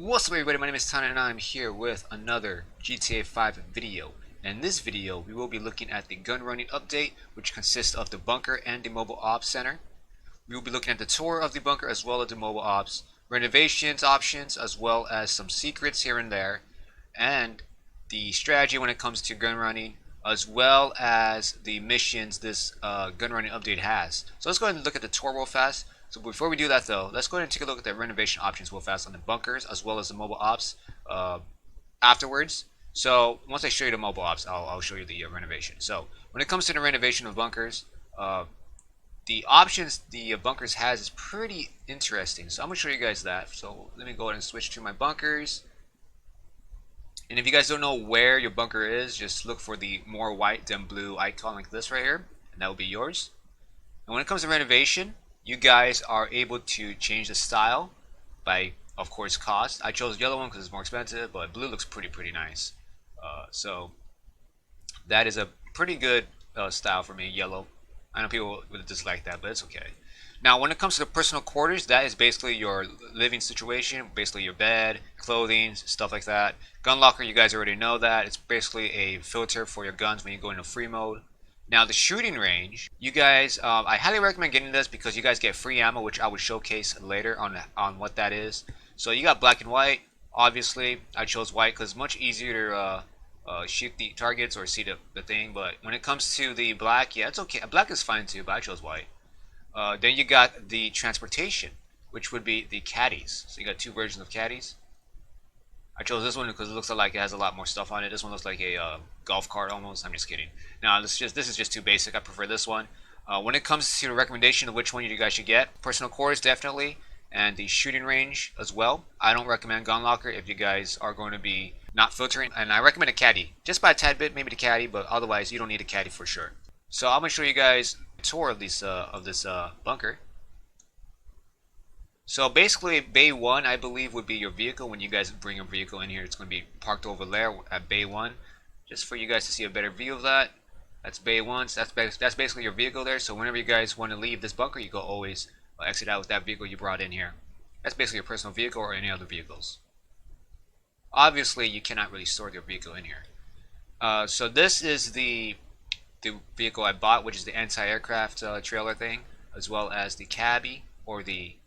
What's up everybody, my name is Tonny and I'm here with another GTA 5 video. In this video, we will be looking at the gun running update, which consists of the bunker and the mobile ops center. We will be looking at the tour of the bunker as well as the mobile ops, renovations options, as well as some secrets here and there, and the strategy when it comes to gun running, as well as the missions this gun running update has. So let's go ahead and look at the tour real fast. So before we do that though, let's go ahead and take a look at the renovation options real fast on the bunkers as well as the mobile ops afterwards. So once I show you the mobile ops, I'll show you the renovation. So when it comes to the renovation of bunkers, the options the bunkers has is pretty interesting. So I'm going to show you guys that. So let me go ahead and switch to my bunkers. And if you guys don't know where your bunker is, just look for the more white than blue icon like this right here, and that will be yours. And when it comes to renovation, you guys are able to change the style by, of course, cost. I chose the yellow one because it's more expensive, but blue looks pretty nice. So that is a pretty good style for me, yellow. I know people would dislike that, but it's okay. Now, when it comes to the personal quarters, that is basically your living situation, basically your bed, clothing, stuff like that. Gun locker, you guys already know that. It's basically a filter for your guns when you go into free mode. Now the shooting range, you guys, I highly recommend getting this because you guys get free ammo, which I will showcase later on what that is. So you got black and white. Obviously, I chose white because it's much easier to shoot the targets or see the thing. But when it comes to the black, yeah, it's okay. Black is fine too, but I chose white. Then you got the transportation, which would be the caddies. So you got two versions of caddies. I chose this one because it looks like it has a lot more stuff on it. This one looks like a golf cart almost. I'm just kidding. Now this is just too basic. I prefer this one. When it comes to the recommendation of which one you guys should get, personal quarters definitely, and the shooting range as well. I don't recommend gun locker if you guys are going to be not filtering, and I recommend a caddy just by a tad bit, maybe the caddy, but otherwise you don't need a caddy for sure. So I'm gonna show you guys a tour of this bunker. So basically, Bay 1, I believe, would be your vehicle. When you guys bring your vehicle in here, it's going to be parked over there at Bay 1. Just for you guys to see a better view of that. That's Bay 1. So that's basically your vehicle there. So whenever you guys want to leave this bunker, you can always exit out with that vehicle you brought in here. That's basically your personal vehicle or any other vehicles. Obviously, you cannot really store your vehicle in here. So this is the vehicle I bought, which is the anti-aircraft trailer thing, as well as the cabbie or the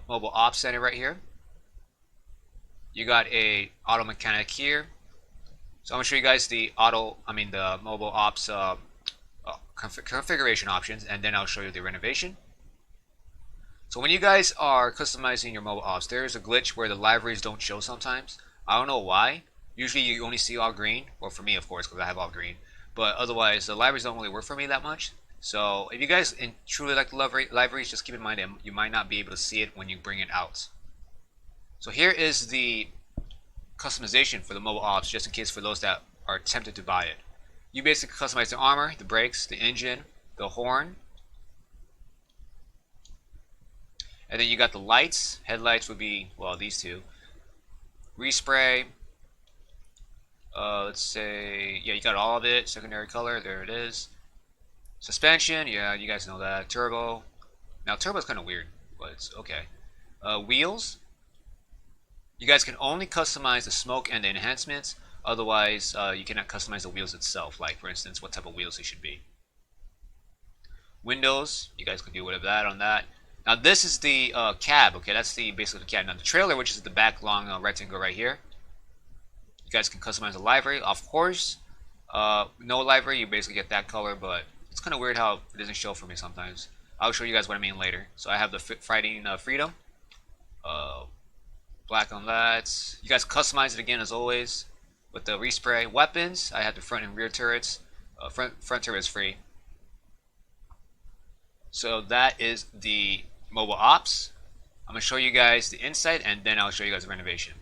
mobile ops center right here. You got a auto mechanic here. So I'm gonna show you guys the mobile ops configuration options, and then I'll show you the renovation. So when you guys are customizing your mobile ops, there is a glitch where the libraries don't show sometimes. I don't know why. Usually you only see all green, well for me of course because I have all green, but otherwise the libraries don't really work for me that much. So if you guys truly like the libraries, just keep in mind that you might not be able to see it when you bring it out. So here is the customization for the mobile ops, just in case for those that are tempted to buy it. You basically customize the armor, the brakes, the engine, the horn, and then you got the lights. Headlights would be, well, these two. Respray. Let's say, yeah, you got all of it. Secondary color, there it is. Suspension, yeah, you guys know that. Turbo. Now, turbo is kind of weird, but it's okay. Wheels. You guys can only customize the smoke and the enhancements. Otherwise, you cannot customize the wheels itself. Like, for instance, what type of wheels they should be. Windows. You guys can do whatever that on that. Now, this is the cab. Okay, that's basically the cab. Now, the trailer, which is the back long rectangle right here. You guys can customize the livery. Of course, no livery. You basically get that color, but it's kind of weird how it doesn't show for me sometimes. I'll show you guys what I mean later. So I have the Fighting Freedom. Black on that. You guys customize it again as always with the respray. Weapons, I have the front and rear turrets. Front turret is free. So that is the mobile ops. I'm going to show you guys the inside and then I'll show you guys the renovation.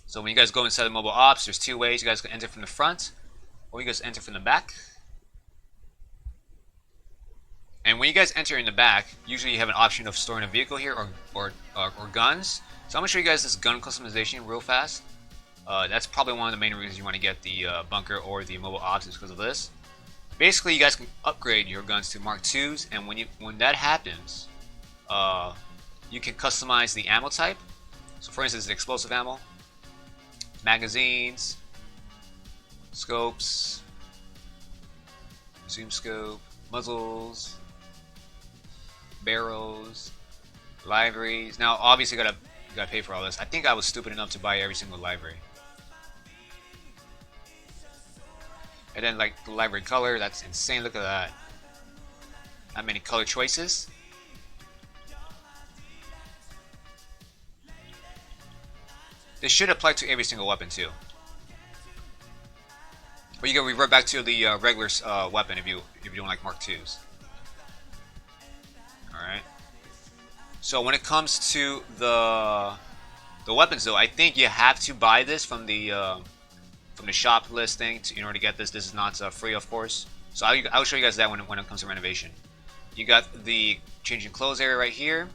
So when you guys go inside the mobile ops, there's two ways. You guys can enter from the front or you guys enter from the back. And when you guys enter in the back, usually you have an option of storing a vehicle here or guns. So I'm going to show you guys this gun customization real fast. That's probably one of the main reasons you want to get the bunker or the mobile ops is because of this. Basically, you guys can upgrade your guns to Mark IIs, and when that happens, you can customize the ammo type. So for instance, the explosive ammo, magazines, scopes, zoom scope, muzzles, barrels, libraries. Now obviously you gotta pay for all this. I think I was stupid enough to buy every single library. And then like the library color, that's insane. Look at that. How many color choices? This should apply to every single weapon too. But you can revert back to the regular weapon if you don't like Mark IIs. All right. So when it comes to the weapons though, I think you have to buy this from the shop listing in order to get this. This is not free, of course. So I'll show you guys that when it comes to renovation. You got the changing clothes area right here.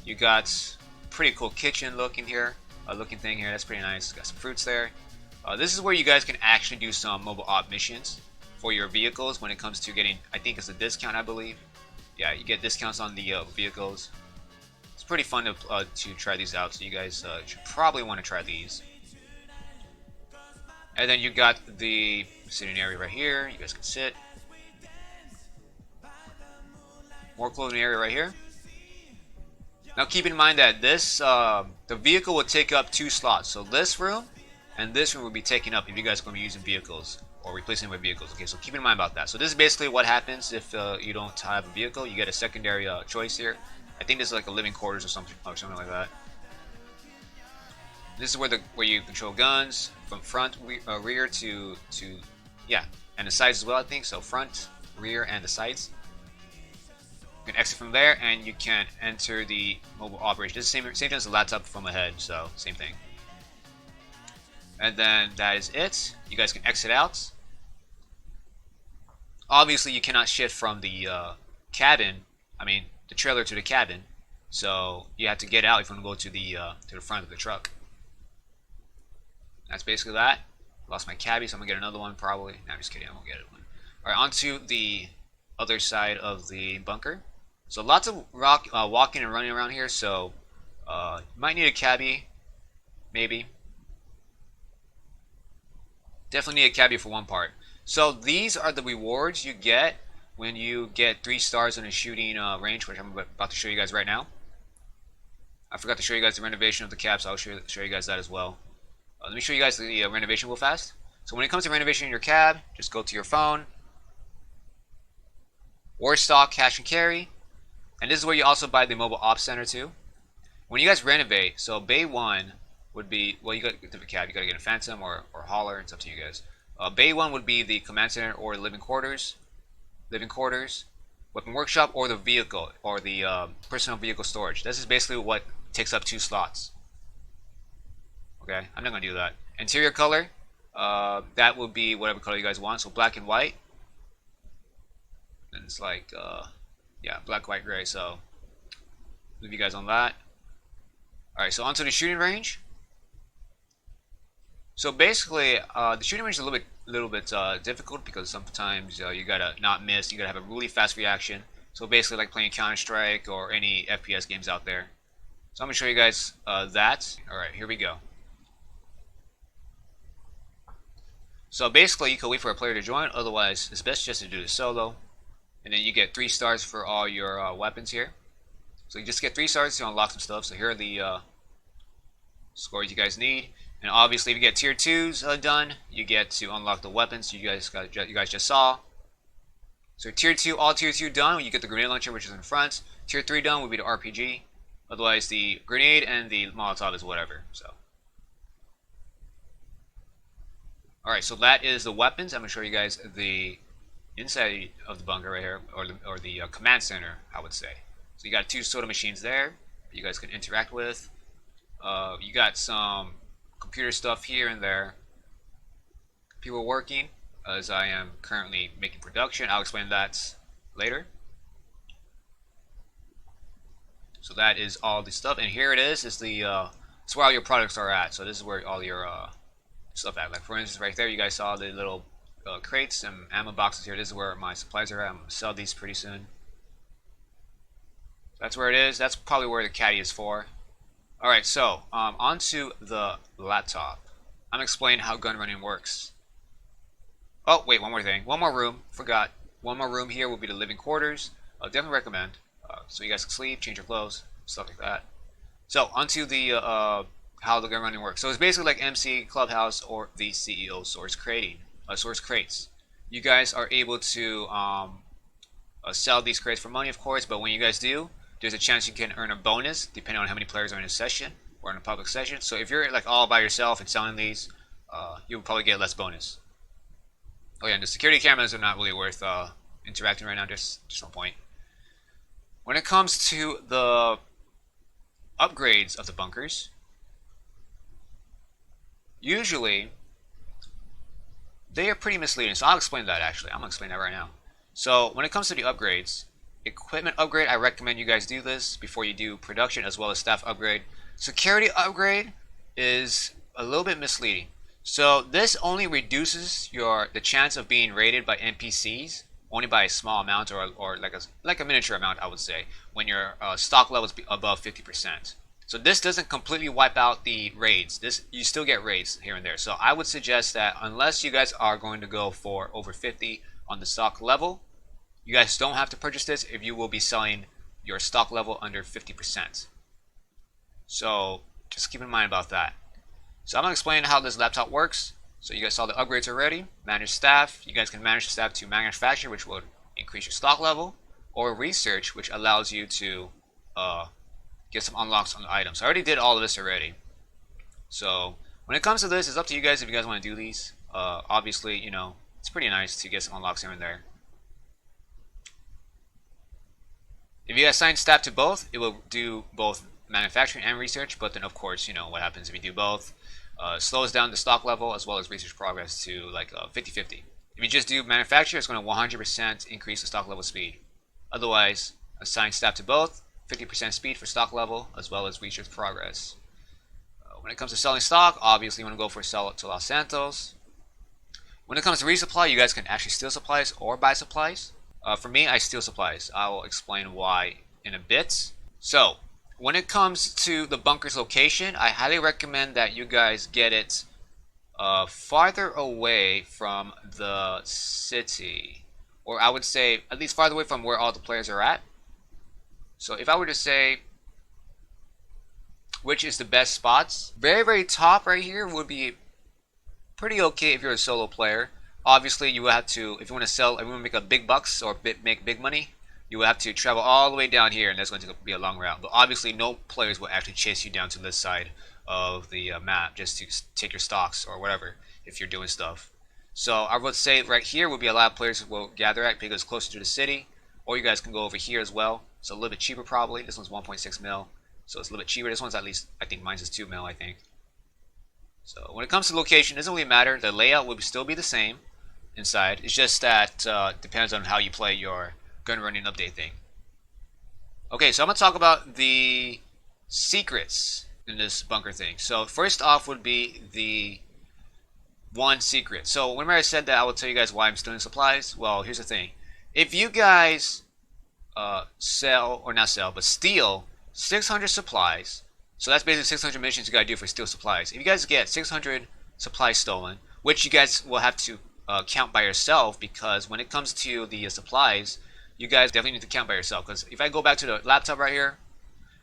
You got pretty cool kitchen looking thing here. That's pretty nice. Got some fruits there. This is where you guys can actually do some mobile op missions for your vehicles when it comes to getting, I think it's a discount, I believe. Yeah, you get discounts on the vehicles. It's pretty fun to try these out, so you guys should probably want to try these. And then you got the sitting area right here. You guys can sit. More clothing area right here. Now keep in mind that this the vehicle will take up 2 slots. So this room and this room will be taken up if you guys are going to be using vehicles or replacing with vehicles. Okay, so keep in mind about that. So this is basically what happens if you don't have a vehicle. You get a secondary choice here. I think this is like a living quarters or something like that. This is where you control guns from front, rear to yeah, and the sides as well. I think so. Front, rear, and the sides. You can exit from there, and you can enter the mobile operation. This is the same thing as the laptop from ahead, so same thing. And then that is it. You guys can exit out. Obviously, you cannot shift from the cabin. I mean, the trailer to the cabin. So you have to get out if you want to go to the front of the truck. That's basically that. Lost my cabbie, so I'm gonna get another one probably. No, I'm just kidding. I won't get it one. All right, onto the other side of the bunker. So lots of walking and running around here. So you might need a cabbie, maybe. Definitely need a cabbie for one part. So these are the rewards you get when you get 3 stars in a shooting range, which I'm about to show you guys right now. I forgot to show you guys the renovation of the cab, so I'll show you guys that as well. Let me show you guys the renovation real fast. So when it comes to renovation in your cab, just go to your phone, War Stock, Cash and Carry, and this is where you also buy the mobile ops center too. When you guys renovate, so Bay 1 would be, well, you got to get the cab, you got to get a Phantom or Hauler, it's up to you guys. Bay 1 would be the command center or living quarters, weapon workshop, or the vehicle, or the personal vehicle storage. This is basically what takes up 2 slots. Okay, I'm not going to do that. Interior color, that will be whatever color you guys want. So black and white. And it's like, yeah, black, white, gray. So leave you guys on that. Alright, so onto the shooting range. So basically, the shooting range is a little bit difficult because sometimes you gotta not miss. You gotta have a really fast reaction. So basically, like playing Counter-Strike or any FPS games out there. So I'm gonna show you guys that. Alright, here we go. So basically, you can wait for a player to join. Otherwise, it's best just to do this solo. And then you get 3 stars for all your weapons here. So you just get 3 stars to unlock some stuff. So here are the scores you guys need. And obviously, if you get tier 2s done, you get to unlock the weapons you guys just saw. So tier 2, all tier 2 done, you get the grenade launcher, which is in front. Tier 3 done would be the RPG. Otherwise, the grenade and the Molotov is whatever. So. Alright, so that is the weapons. I'm going to show you guys the inside of the bunker right here, or the command center, I would say. So you got 2 soda machines there you guys can interact with. You got some computer stuff here and there. People working, as I am currently making production. I'll explain that later. So that is all the stuff, and here it is the it's where all your products are at. So this is where all your stuff at. Like for instance, right there, you guys saw the little crates and ammo boxes here. This is where my supplies are at. I'm gonna sell these pretty soon. That's where it is. That's probably where the caddy is for. Alright, so onto the laptop. I'm explaining how gun running works. Oh, wait, one more thing. One more room. Forgot. One more room here will be the living quarters. Definitely recommend. So you guys can sleep, change your clothes, stuff like that. So onto the how the gun running works. So it's basically like MC Clubhouse or the CEO source crates. You guys are able to sell these crates for money, of course. But when you guys do, there's a chance you can earn a bonus depending on how many players are in a session or in a public session. So if you're like all by yourself and selling these, you'll probably get less bonus. Oh yeah, and the security cameras are not really worth interacting right now. Just no point. When it comes to the upgrades of the bunkers, usually they are pretty misleading. So I'll explain that actually. I'm gonna explain that right now. So when it comes to the upgrades, equipment upgrade, I recommend you guys do this before you do production as well as staff upgrade. Security upgrade is a little bit misleading. So this only reduces the chance of being raided by NPCs only by a small amount or like a miniature amount, I would say, when your stock level is above 50%. So this doesn't completely wipe out the raids. You still get raids here and there. So I would suggest that unless you guys are going to go for over 50 on the stock level, you guys don't have to purchase this if you will be selling your stock level under 50%. So just keep in mind about that. So I'm going to explain how this laptop works. So you guys saw the upgrades already. Manage staff. You guys can manage the staff to manufacture, which will increase your stock level, or research, which allows you to get some unlocks on the items. I already did all of this already. So when it comes to this, it's up to you guys if you guys want to do these. Obviously, you know, it's pretty nice to get some unlocks here and there. If you assign staff to both, it will do both manufacturing and research, but then of course, you know, what happens if you do both? Slows down the stock level as well as research progress to like 50-50. If you just do manufacture, it's going to 100% increase the stock level speed. Otherwise, assign staff to both, 50% speed for stock level as well as research progress. When it comes to selling stock, obviously you want to go for sell it to Los Santos. When it comes to resupply, you guys can actually steal supplies or buy supplies. For me, I steal supplies. I will explain why in a bit. So, when it comes to the bunker's location, I highly recommend that you guys get it farther away from the city. Or I would say at least farther away from where all the players are at. So if I were to say which is the best spots, very top right here would be pretty okay if you're a solo player. Obviously you will have to, if you want to sell, if you want to make a big bucks or make big money, you will have to travel all the way down here, and that's going to be a long route. But obviously no players will actually chase you down to this side of the map just to take your stocks or whatever if you're doing stuff. So I would say right here would be a lot of players will gather at because it's closer to the city, or you guys can go over here as well. It's a little bit cheaper probably. This one's 1.6 mil, so it's a little bit cheaper. This one's at least, I think mine's is 2 mil, I think. So when it comes to location, it doesn't really matter. The layout will still be the same inside. It's just that depends on how you play your gun running update thing. Okay, so I'm going to talk about the secrets in this bunker thing. So first off would be the one secret. So whenever I said that I will tell you guys why I'm stealing supplies, well, here's the thing. If you guys sell, or not sell, but steal 600 supplies, so that's basically 600 missions you gotta do for steal supplies. If you guys get 600 supplies stolen, which you guys will have to count by yourself, because when it comes to the supplies, you guys definitely need to count by yourself. Because if I go back to the laptop right here,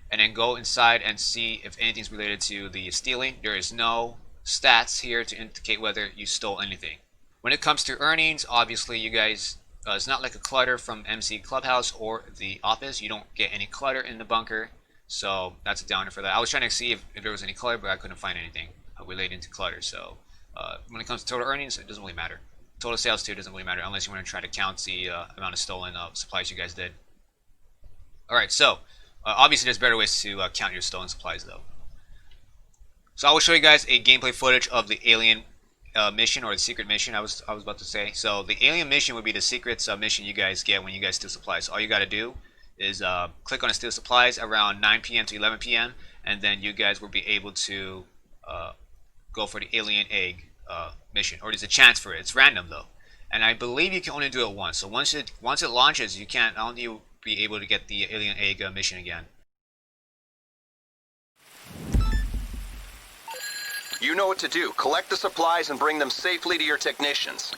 and then go inside and see if anything's related to the stealing, there is no stats here to indicate whether you stole anything. When it comes to earnings, obviously you guys, it's not like a clutter from MC Clubhouse or the office. You don't get any clutter in the bunker, so that's a downer for that. I was trying to see if there was any clutter, but I couldn't find anything related to clutter. So when it comes to total earnings, it doesn't really matter. Total sales too doesn't really matter unless you want to try to count the amount of stolen supplies you guys did. Alright, so obviously there's better ways to count your stolen supplies though. So I will show you guys a gameplay footage of the alien mission, or the secret mission I was about to say. So the alien mission would be the secrets mission you guys get when you guys steal supplies. All you got to do is click on steal supplies around 9 p.m. to 11 p.m. and then you guys will be able to go for the alien egg mission, or there's a chance for it. It's random though, and I believe you can only do it once. So once it launches, you can't only be able to get the alien egg mission again. You know what to do. Collect the supplies and bring them safely to your technicians.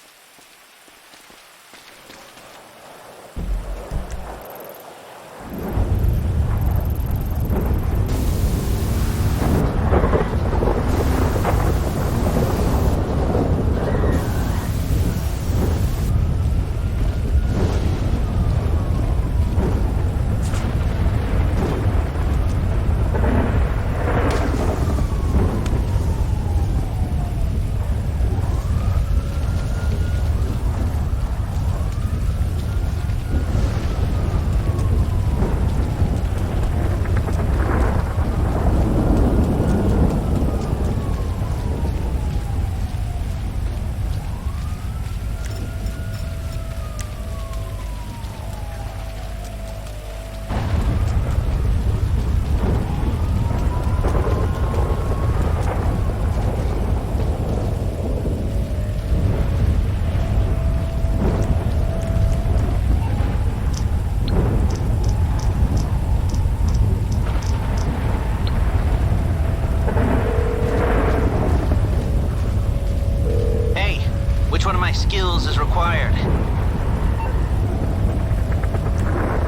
Which one of my skills is required?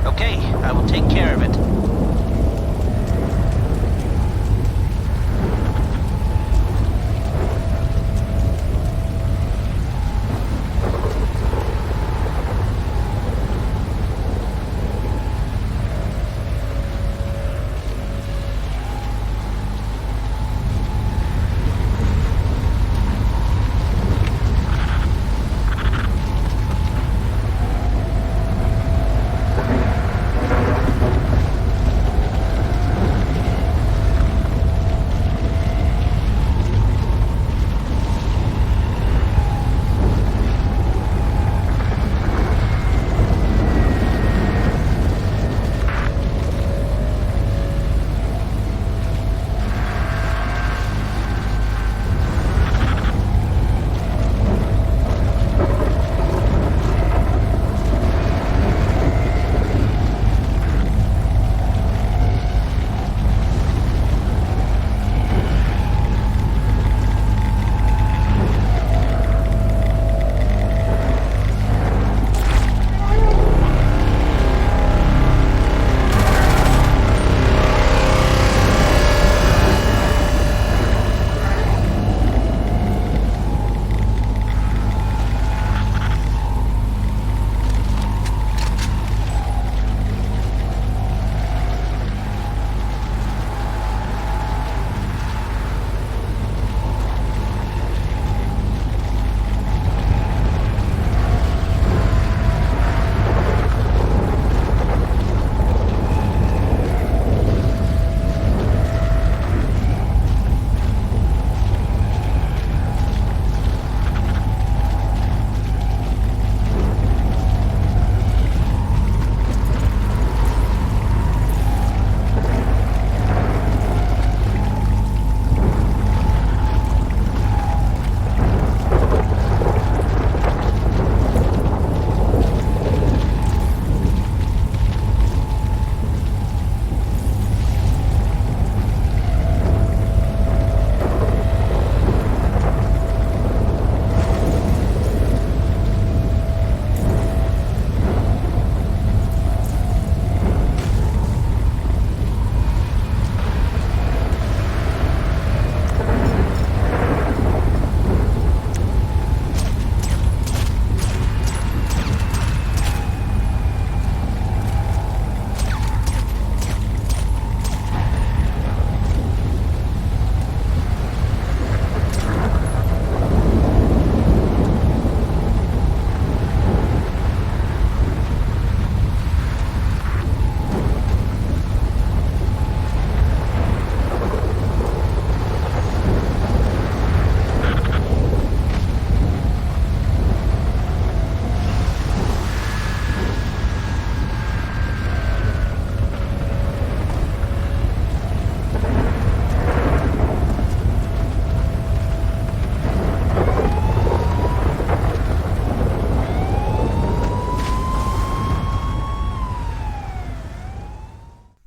Okay, I will take care of it.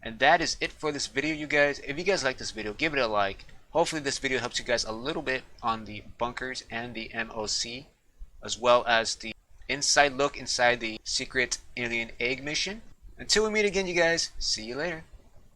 And that is it for this video, you guys. If you guys like this video, give it a like, Hopefully this video helps you guys a little bit on the bunkers and the MOC, as well as the inside look inside the secret alien egg mission. Until we meet again, you guys, see you later.